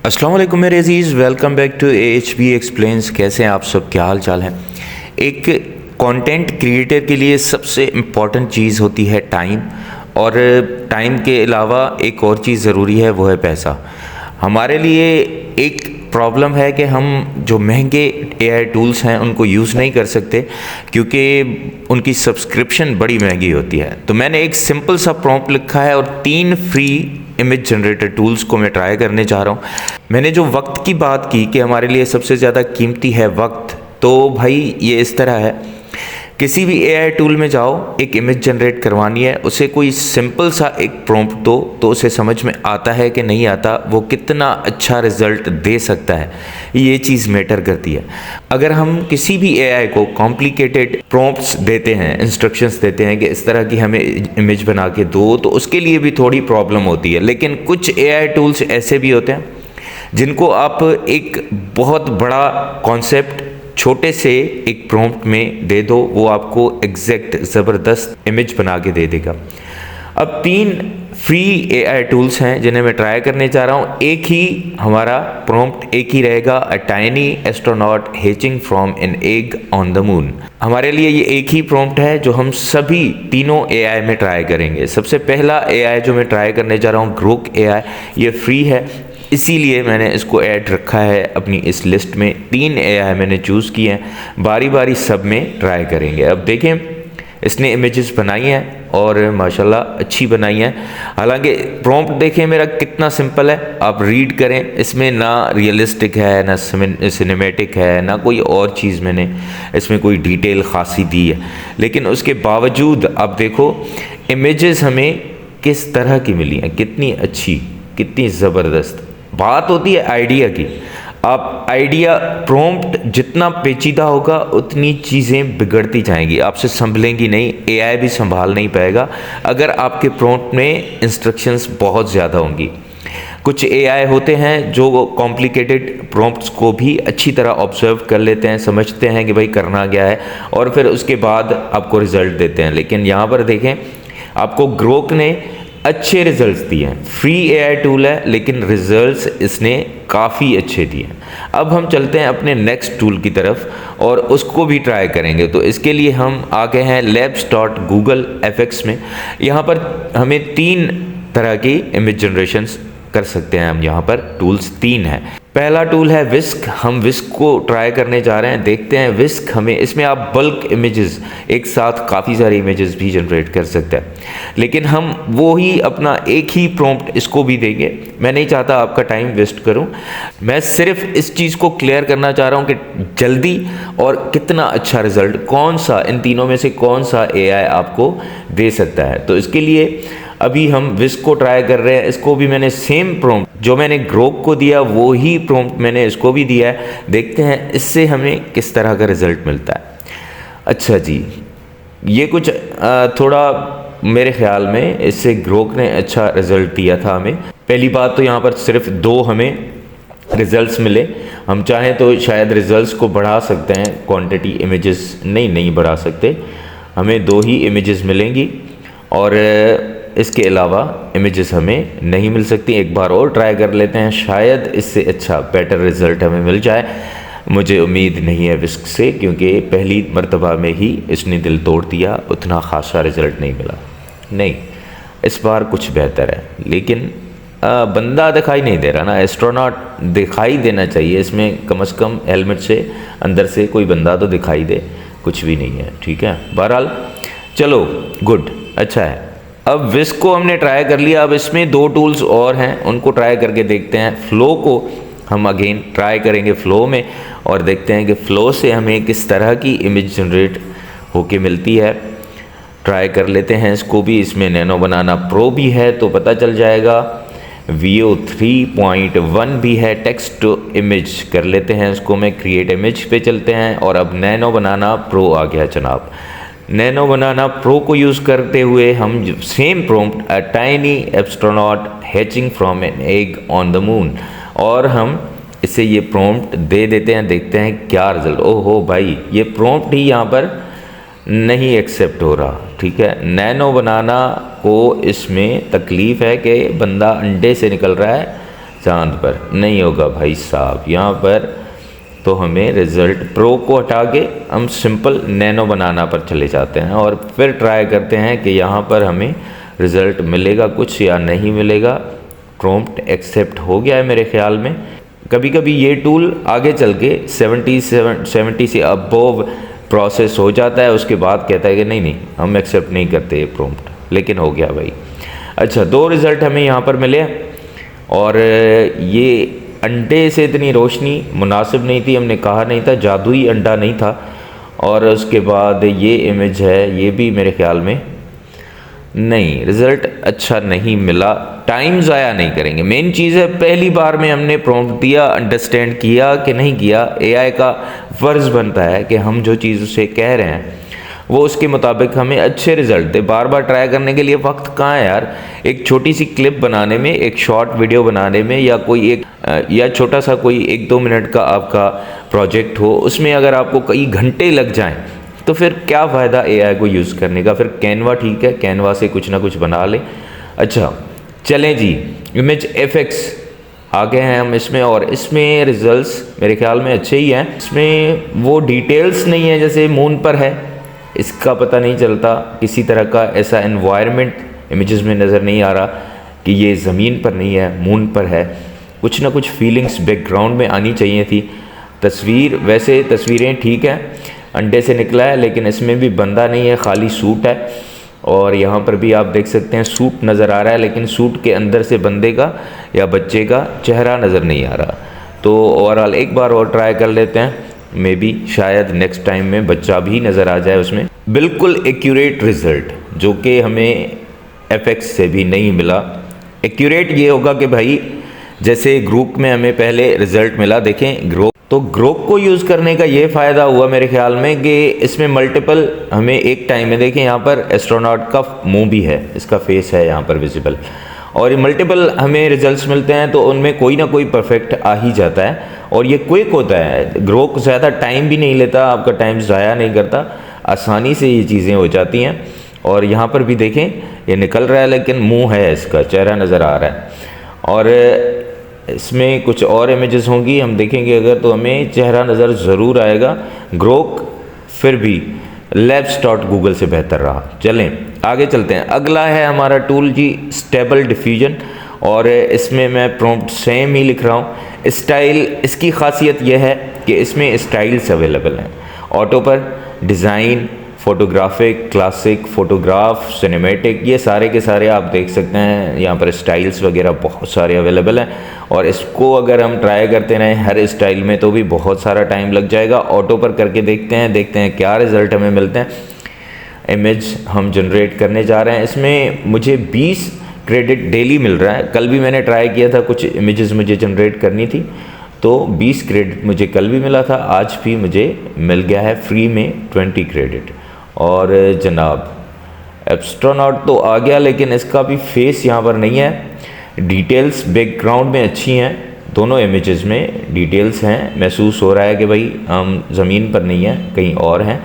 अस्सलाम वालेकुम मेरे अजीज़, welcome back to AHB explains. कैसे हैं आप सब, क्या हाल चाल है। एक कंटेंट क्रिएटर के लिए सबसे इम्पॉर्टेंट चीज़ होती है टाइम, और टाइम के अलावा एक और चीज़ ज़रूरी है, वो है पैसा। हमारे लिए एक प्रॉब्लम है कि हम जो महंगे AI टूल्स हैं उनको यूज़ नहीं कर सकते क्योंकि उनकी सब्सक्रिप्शन बड़ी महंगी होती है। तो मैंने एक सिंपल सा प्रॉम्प्ट लिखा है और 3 फ्री इमेज जनरेटर टूल्स को मैं ट्राई करने जा रहा हूँ। मैंने जो वक्त की बात की कि हमारे लिए सबसे ज़्यादा कीमती है वक्त, तो भाई ये इस तरह है, किसी भी AI टूल में जाओ, एक इमेज जनरेट करवानी है, उसे कोई सिंपल सा एक प्रॉम्प्ट दो तो उसे समझ में आता है कि नहीं आता, वो कितना अच्छा रिजल्ट दे सकता है, ये चीज़ मैटर करती है। अगर हम किसी भी AI को कॉम्प्लिकेटेड प्रॉम्प्ट्स देते हैं, इंस्ट्रक्शंस देते हैं कि इस तरह की हमें इमेज बना के दो, तो उसके लिए भी थोड़ी प्रॉब्लम होती है। लेकिन कुछ AI टूल्स ऐसे भी होते हैं जिनको आप एक बहुत बड़ा कॉन्सेप्ट छोटे से एक प्रॉम्प्ट में दे दो, वो आपको एग्जैक्ट ज़बरदस्त इमेज बना के दे देगा। अब 3 फ्री AI टूल्स हैं जिन्हें मैं ट्राई करने जा रहा हूँ। एक ही हमारा प्रॉम्प्ट एक ही रहेगा, a tiny astronaut hatching from an egg on the moon. हमारे लिए ये एक ही प्रॉम्प्ट है जो हम सभी तीनों AI में ट्राई करेंगे। सबसे पहला AI जो मैं ट्राई करने जा रहा हूँ, ग्रोक AI, ये फ्री है, इसीलिए मैंने इसको ऐड रखा है अपनी इस लिस्ट में। 3 AI मैंने चूज़ किए हैं, बारी बारी सब में ट्राई करेंगे। अब देखें, इसने इमेजेस बनाई हैं और माशाल्लाह अच्छी बनाई हैं। हालांकि प्रॉम्प्ट देखें मेरा कितना सिंपल है, आप रीड करें, इसमें ना रियलिस्टिक है, ना सिनेमैटिक है, ना कोई और चीज़ मैंने इसमें कोई डिटेल खासी दी है। लेकिन उसके बावजूद आप देखो इमेजेस हमें किस तरह की मिली हैं, कितनी अच्छी, कितनी ज़बरदस्त। बात होती है आइडिया की। आप आइडिया प्रॉम्प्ट जितना पेचीदा होगा उतनी चीज़ें बिगड़ती जाएंगी, आपसे संभलेंगी नहीं, AI भी संभाल नहीं पाएगा अगर आपके प्रॉम्प्ट में इंस्ट्रक्शंस बहुत ज़्यादा होंगी। कुछ AI होते हैं जो कॉम्प्लिकेटेड प्रॉम्प्ट्स को भी अच्छी तरह ऑब्जर्व कर लेते हैं, समझते हैं कि भाई करना क्या है, और फिर उसके बाद आपको रिजल्ट देते हैं। लेकिन यहाँ पर देखें, आपको ग्रोक ने अच्छे रिजल्ट्स दिए हैं। फ्री AI टूल है लेकिन रिजल्ट्स इसने काफ़ी अच्छे दिए हैं। अब हम चलते हैं अपने नेक्स्ट टूल की तरफ और उसको भी ट्राई करेंगे। तो इसके लिए हम आ गए हैं labs.google.fx में। यहाँ पर हमें 3 तरह की इमेज जनरेशंस कर सकते हैं। हम यहाँ पर टूल्स 3 हैं। पहला टूल है विस्क। हम विस्क को ट्राई करने जा रहे हैं, देखते हैं विस्क हमें, इसमें आप बल्क इमेजेस, एक साथ काफ़ी सारे इमेजेस भी जनरेट कर सकते हैं। लेकिन हम वो ही अपना एक ही प्रॉम्प्ट इसको भी देंगे। मैं नहीं चाहता आपका टाइम वेस्ट करूं, मैं सिर्फ इस चीज़ को क्लियर करना चाह रहा हूं कि जल्दी और कितना अच्छा रिजल्ट, कौन सा इन तीनों में से कौन सा AI आपको दे सकता है। तो इसके लिए अभी हम विस्क को ट्राई कर रहे हैं। इसको भी मैंने सेम प्रॉम्प्ट जो मैंने ग्रोक को दिया वो ही प्रॉम्प्ट मैंने इसको भी दिया है। देखते हैं इससे हमें किस तरह का रिजल्ट मिलता है। अच्छा जी, ये कुछ थोड़ा मेरे ख्याल में इससे ग्रोक ने अच्छा रिजल्ट दिया था हमें। पहली बात तो यहाँ पर सिर्फ 2 हमें रिजल्ट्स मिले। हम चाहें तो शायद रिजल्ट्स को बढ़ा सकते हैं, क्वांटिटी इमेजेस नहीं बढ़ा सकते। हमें 2 ही इमेजेस मिलेंगी और इसके अलावा इमेजेस हमें नहीं मिल सकती। एक बार और ट्राई कर लेते हैं, शायद इससे अच्छा बेटर रिज़ल्ट हमें मिल जाए। मुझे उम्मीद नहीं है विस्क से, क्योंकि पहली मर्तबा में ही इसने दिल तोड़ दिया, उतना खासा रिज़ल्ट नहीं मिला। नहीं, इस बार कुछ बेहतर है, लेकिन बंदा दिखाई नहीं दे रहा ना, एस्ट्रोनॉट दिखाई देना चाहिए इसमें, कम से कम हेलमेट से अंदर से कोई बंदा तो दिखाई दे। कुछ भी नहीं है, ठीक है। बहरहाल चलो, गुड, अच्छा है। अब विस्क को हमने ट्राई कर लिया। अब इसमें 2 टूल्स और हैं, उनको ट्राई करके देखते हैं। फ्लो को हम अगेन ट्राई करेंगे फ्लो में, और देखते हैं कि फ्लो से हमें किस तरह की इमेज जनरेट होके मिलती है। ट्राई कर लेते हैं इसको भी। इसमें नैनो बनाना प्रो भी है तो पता चल जाएगा, VO 3.1 भी है। टेक्स्ट टू इमेज कर लेते हैं इसको, मैं क्रिएट इमेज पे चलते हैं और अब नैनो बनाना प्रो आ गया जनाब। नैनो बनाना प्रो को यूज़ करते हुए हम same prompt, a tiny astronaut hatching from an egg on the moon, और हम इसे ये प्रॉम्प्ट दे देते हैं, देखते हैं क्या रिजल्ट। ओहो भाई, ये प्रॉम्प्ट ही यहाँ पर नहीं एक्सेप्ट हो रहा, ठीक है। नैनो बनाना को इसमें तकलीफ़ है कि बंदा अंडे से निकल रहा है, चांद पर नहीं होगा भाई साहब। यहाँ पर तो हमें रिज़ल्ट प्रो को हटा के हम सिंपल नैनो बनाना पर चले जाते हैं और फिर ट्राई करते हैं कि यहाँ पर हमें रिज़ल्ट मिलेगा कुछ या नहीं मिलेगा। प्रॉम्प्ट एक्सेप्ट हो गया है मेरे ख्याल में। कभी कभी ये टूल आगे चल के 70 से अबव प्रोसेस हो जाता है, उसके बाद कहता है कि नहीं नहीं हम एक्सेप्ट नहीं करते ये प्रॉम्प्ट, लेकिन हो गया भाई। अच्छा, 2 रिज़ल्ट हमें यहाँ पर मिले और ये अंडे से इतनी रोशनी मुनासिब नहीं थी, हमने कहा नहीं था, जादुई अंडा नहीं था। और उसके बाद ये इमेज है, ये भी मेरे ख्याल में नहीं, रिज़ल्ट अच्छा नहीं मिला। टाइम ज़ाया नहीं करेंगे, मेन चीज़ है पहली बार में हमने प्रॉम्प्ट दिया, अंडरस्टैंड किया कि नहीं किया। एआई का फ़र्ज़ बनता है कि हम जो चीज़ उसे कह रहे हैं वो उसके मुताबिक हमें अच्छे रिज़ल्ट दे। बार बार ट्राई करने के लिए वक्त कहाँ है यार। एक छोटी सी क्लिप बनाने में, एक शॉर्ट वीडियो बनाने में, या कोई एक या छोटा सा कोई 1-2 मिनट का आपका प्रोजेक्ट हो, उसमें अगर आपको कई घंटे लग जाएं तो फिर क्या फ़ायदा एआई को यूज़ करने का। फिर कैनवा ठीक है, कैनवा से कुछ ना कुछ बना लें। अच्छा चलें जी, इमेज एफएक्स आ गए हैं हम इसमें, और इसमें रिजल्ट्स मेरे ख्याल में अच्छे ही हैं। इसमें वो डिटेल्स नहीं है जैसे मून पर है, इसका पता नहीं चलता। किसी तरह का ऐसा एनवायरनमेंट इमेजेस में नज़र नहीं आ रहा कि ये ज़मीन पर नहीं है, मून पर है। कुछ ना कुछ फीलिंग्स बैकग्राउंड में आनी चाहिए थी। तस्वीर, वैसे तस्वीरें ठीक हैं, अंडे से निकला है, लेकिन इसमें भी बंदा नहीं है, खाली सूट है। और यहाँ पर भी आप देख सकते हैं सूट नज़र आ रहा है, लेकिन सूट के अंदर से बंदे का या बच्चे का चेहरा नज़र नहीं आ रहा। तो ओवरऑल एक बार और ट्राई कर लेते हैं, मे बी शायद नेक्स्ट टाइम में बच्चा भी नज़र आ जाए उसमें। बिल्कुल एक्यूरेट रिज़ल्ट जो कि हमें एफएक्स से भी नहीं मिला। एक्यूरेट ये होगा कि भाई जैसे ग्रुप में हमें पहले रिज़ल्ट मिला, देखें ग्रुप, तो ग्रुप को यूज़ करने का ये फ़ायदा हुआ मेरे ख्याल में कि इसमें मल्टीपल हमें एक टाइम में, देखें यहाँ पर एस्ट्रोनॉट का मुंह भी है, इसका फेस है यहाँ पर विजिबल, और ये मल्टीपल हमें रिजल्ट्स मिलते हैं तो उनमें कोई ना कोई परफेक्ट आ ही जाता है। और ये क्विक होता है, ग्रुप ज़्यादा टाइम भी नहीं लेता, आपका टाइम ज़ाया नहीं करता, आसानी से ये चीज़ें हो जाती हैं। और यहाँ पर भी देखें ये निकल रहा है, लेकिन मुँह है, इसका चेहरा नज़र आ रहा है। और इसमें कुछ और इमेजेस होंगी, हम देखेंगे अगर, तो हमें चेहरा नज़र ज़रूर आएगा। ग्रोक फिर भी labs.google से बेहतर रहा। चलें आगे चलते हैं। अगला है हमारा टूल जी स्टेबल डिफ्यूजन, और इसमें मैं प्रॉम्प्ट सेम ही लिख रहा हूँ। स्टाइल, इसकी खासियत यह है कि इसमें स्टाइल्स अवेलेबल हैं। ऑटो पर design, photographic, classic, photograph, cinematic, ये सारे के सारे आप देख सकते हैं। यहाँ पर स्टाइल्स वगैरह बहुत सारे अवेलेबल हैं, और इसको अगर हम ट्राई करते रहें हर स्टाइल में तो भी बहुत सारा टाइम लग जाएगा। ऑटो पर करके देखते हैं क्या रिज़ल्ट हमें मिलते हैं। इमेज हम जनरेट करने जा रहे हैं, इसमें मुझे 20 क्रेडिट डेली मिल रहा है। कल भी मैंने ट्राई किया था, कुछ इमेजेस मुझे जनरेट करनी थी, तो 20 क्रेडिट मुझे कल भी मिला था, आज भी मुझे मिल गया है फ्री में 20 क्रेडिट। और जनाब एस्ट्रोनॉट तो आ गया, लेकिन इसका भी फेस यहाँ पर नहीं है। डिटेल्स बैकग्राउंड में अच्छी हैं, दोनों इमेजेस में डिटेल्स हैं, महसूस हो रहा है कि भाई हम ज़मीन पर नहीं हैं, कहीं और हैं।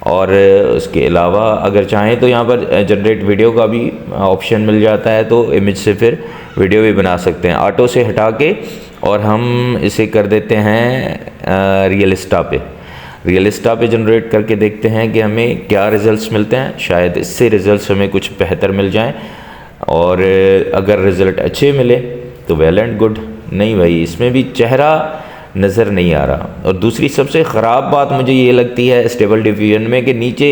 और उसके अलावा अगर चाहें तो यहाँ पर जनरेट वीडियो का भी ऑप्शन मिल जाता है, तो इमेज से फिर वीडियो भी बना सकते हैं। ऑटो से हटा के और हम इसे कर देते हैं रियलिस्टा पे जनरेट करके देखते हैं कि हमें क्या रिज़ल्ट्स मिलते हैं। शायद इससे रिज़ल्ट्स हमें कुछ बेहतर मिल जाएं, और अगर रिज़ल्ट अच्छे मिले तो वेल एंड गुड। नहीं भाई, इसमें भी चेहरा नज़र नहीं आ रहा। और दूसरी सबसे ख़राब बात मुझे ये लगती है स्टेबल डिफ्यूजन में कि नीचे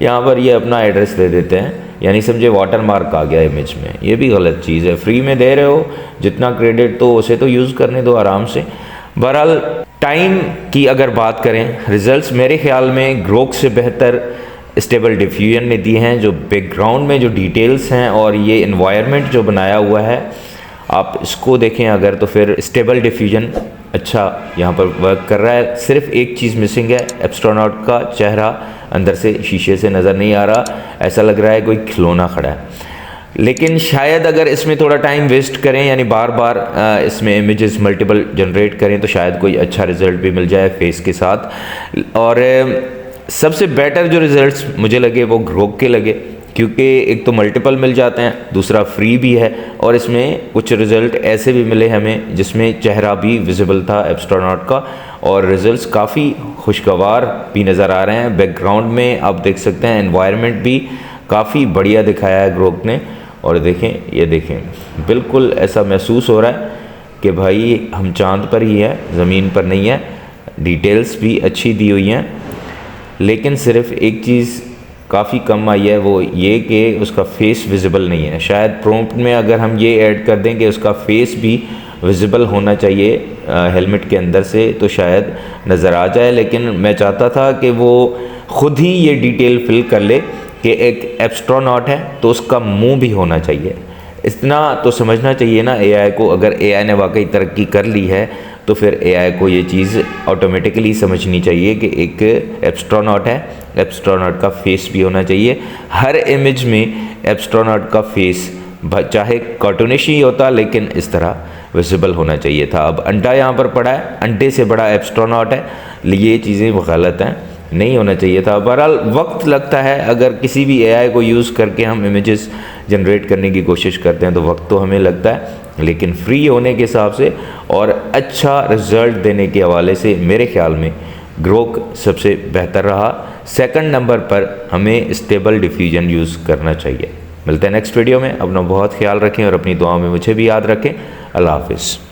यहाँ पर ये अपना एड्रेस दे देते हैं, यानी समझे वाटर मार्क आ गया इमेज में। ये भी गलत चीज़ है। फ्री में दे रहे हो जितना क्रेडिट, तो उसे तो यूज़ करने दो आराम से। बहरहाल टाइम की अगर बात करें, रिज़ल्ट्स मेरे ख्याल में ग्रोक से बेहतर स्टेबल डिफ्यूजन ने दिए हैं। जो बैकग्राउंड में जो डिटेल्स हैं और ये इन्वायरमेंट जो बनाया हुआ है, आप इसको देखें अगर, तो फिर स्टेबल डिफ्यूजन अच्छा यहाँ पर वर्क कर रहा है। सिर्फ एक चीज़ मिसिंग है, एस्ट्रोनॉट का चेहरा अंदर से शीशे से नज़र नहीं आ रहा, ऐसा लग रहा है कोई खिलौना खड़ा है। लेकिन शायद अगर इसमें थोड़ा टाइम वेस्ट करें, यानी बार बार इसमें इमेजेस मल्टीपल जनरेट करें, तो शायद कोई अच्छा रिज़ल्ट भी मिल जाए फेस के साथ। और सबसे बेटर जो रिज़ल्ट्स मुझे लगे वो ग्रोक के लगे, क्योंकि एक तो मल्टीपल मिल जाते हैं, दूसरा फ्री भी है, और इसमें कुछ रिज़ल्ट ऐसे भी मिले हमें जिसमें चेहरा भी विजिबल था एस्ट्रोनॉट का, और रिज़ल्ट्स काफ़ी खुशगवार भी नज़र आ रहे हैं। बैकग्राउंड में आप देख सकते हैं एनवायरनमेंट भी काफ़ी बढ़िया दिखाया है ग्रोक ने। और देखें, ये देखें, बिल्कुल ऐसा महसूस हो रहा है कि भाई हम चांद पर ही है, ज़मीन पर नहीं है। डिटेल्स भी अच्छी दी हुई हैं, लेकिन सिर्फ एक चीज़ काफ़ी कम आई है, वो ये कि उसका फेस विजिबल नहीं है। शायद प्रॉम्प्ट में अगर हम ये ऐड कर दें कि उसका फेस भी विजिबल होना चाहिए हेलमेट के अंदर से, तो शायद नज़र आ जाए। लेकिन मैं चाहता था कि वो ख़ुद ही ये डिटेल फिल कर ले कि एक एस्ट्रोनॉट है तो उसका मुंह भी होना चाहिए। इतना तो समझना चाहिए ना एआई को। अगर एआई ने वाकई तरक्की कर ली है तो फिर एआई को ये चीज़ ऑटोमेटिकली समझनी चाहिए कि एक एस्ट्रोनॉट है, एस्ट्रोनॉट का फेस भी होना चाहिए। हर इमेज में एस्ट्रोनॉट का फेस चाहे कार्टूनिश ही होता, लेकिन इस तरह विजिबल होना चाहिए था। अब अंडा यहाँ पर पड़ा है, अंडे से बड़ा एस्ट्रोनॉट है, ये चीज़ें गलत हैं, नहीं होना चाहिए था। बहरहाल वक्त लगता है, अगर किसी भी एआई को यूज़ करके हम इमेजेस जनरेट करने की कोशिश करते हैं तो वक्त तो हमें लगता है, लेकिन फ्री होने के हिसाब से और अच्छा रिज़ल्ट देने के हवाले से मेरे ख्याल में ग्रोक सबसे बेहतर रहा। सेकंड नंबर पर हमें स्टेबल डिफ्यूजन यूज़ करना चाहिए। मिलते हैं नेक्स्ट वीडियो में। अपना बहुत ख्याल रखें और अपनी दुआओं में मुझे भी याद रखें। अल्लाह हाफिज़।